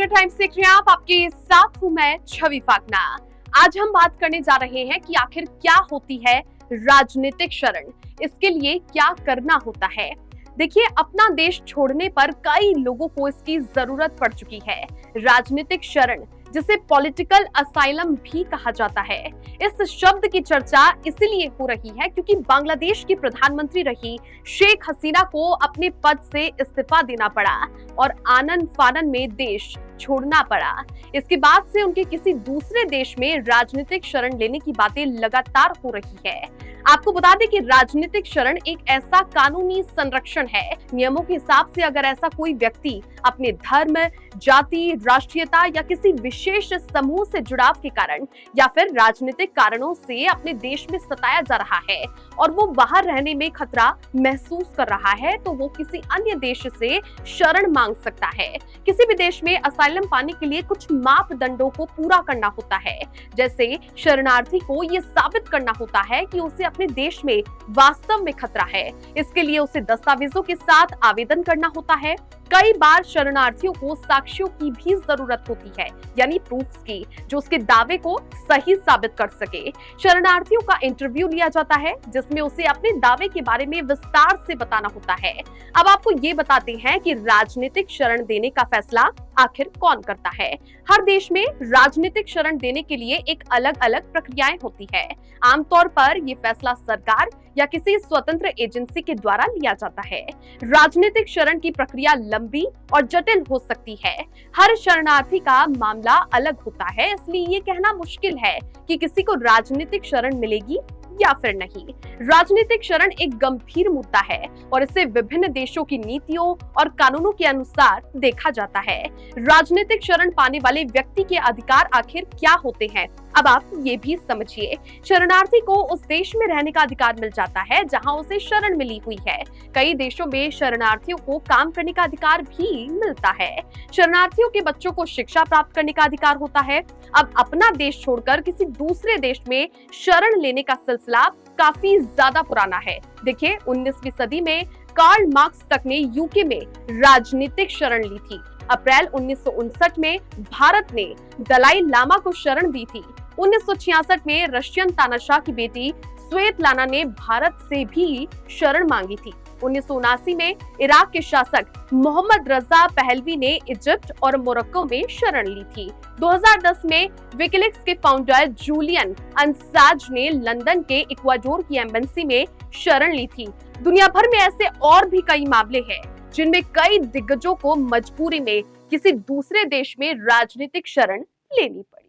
नगर times देख रहे हैं आप, आपके साथ हूं मैं छवि फाकना। आज हम बात करने जा रहे हैं कि आखिर क्या होती है राजनीतिक शरण, इसके लिए क्या करना होता है। देखिए, अपना देश छोड़ने पर कई लोगों को इसकी जरूरत पड़ चुकी है। राजनीतिक शरण, जिसे पॉलिटिकल असाइलम भी कहा जाता है, इस शब्द की चर्चा इसीलिए हो रही है क्योंकि बांग्लादेश की प्रधानमंत्री रही शेख हसीना को अपने पद से इस्तीफा देना पड़ा और आनन फानन में देश छोड़ना पड़ा। इसके बाद से उनके किसी दूसरे देश में राजनीतिक शरण लेने की बातें लगातार हो रही है। आपको बता दें कि राजनीतिक शरण एक ऐसा कानूनी संरक्षण है। नियमों के हिसाब से अगर ऐसा कोई व्यक्ति अपने धर्म, जाति, राष्ट्रीयता या किसी विशेष समूह से जुड़ाव के कारण या फिर राजनीतिक कारणों से अपने देश में सताया जा रहा है और वो बाहर रहने में खतरा महसूस कर रहा है, तो वो किसी अन्य देश से शरण मांग सकता है। किसी भी देश में असाइलम पाने के लिए कुछ मापदंडों को पूरा करना होता है, जैसे शरणार्थी को ये साबित करना होता है कि उसे अपने देश में वास्तव में खतरा है। इसके लिए उसे दस्तावेजों के साथ आवेदन करना होता है। कई बार शरणार्थियों को साक्ष्यों की भी जरूरत होती है, यानी प्रूफ्स की, जो उसके दावे को सही साबित कर सके। शरणार्थियों का इंटरव्यू लिया जाता है, जिसमें उसे अपने दावे के बारे में विस्तार से बताना होता है। अब आपको ये बताते हैं कि राजनीतिक शरण देने का फैसला आखिर कौन करता है। हर देश में राजनीतिक शरण देने के लिए एक अलग अलग प्रक्रियाएं होती है। आमतौर पर ये फैसला सरकार या किसी स्वतंत्र एजेंसी के द्वारा लिया जाता है। राजनीतिक शरण की प्रक्रिया लंबी और जटिल हो सकती है। हर शरणार्थी का मामला अलग होता है, इसलिए ये कहना मुश्किल है कि किसी को राजनीतिक शरण मिलेगी या फिर नहीं। राजनीतिक शरण एक गंभीर मुद्दा है और इसे विभिन्न देशों की नीतियों और कानूनों के अनुसार देखा जाता है। राजनीतिक शरण पाने वाले व्यक्ति के अधिकार आखिर क्या होते हैं, अब आप ये भी समझिए। शरणार्थी को उस देश में रहने का अधिकार मिल जाता है जहां उसे शरण मिली हुई है। कई देशों में शरणार्थियों को काम करने का अधिकार भी मिलता है। शरणार्थियों के बच्चों को शिक्षा प्राप्त करने का अधिकार होता है। अब अपना देश छोड़कर किसी दूसरे देश में शरण लेने का सिलसिला काफी ज्यादा पुराना है। देखिए, 19वीं सदी में कार्ल मार्क्स तक ने यूके में राजनीतिक शरण ली थी। अप्रैल 1959 में भारत ने दलाई लामा को शरण दी थी। 1966 में रशियन तानाशाह की बेटी स्वेतलाना ने भारत से भी शरण मांगी थी। 1979 में इराक के शासक मोहम्मद रजा पहलवी ने इजिप्ट और मोरक्को में शरण ली थी। 2010 में विकिलीक्स के फाउंडर जूलियन असांज ने लंदन के इक्वाडोर की एम्बेसी में शरण ली थी। दुनिया भर में ऐसे और भी कई मामले हैं जिनमें कई दिग्गजों को मजबूरी में किसी दूसरे देश में राजनीतिक शरण लेनी पड़ी।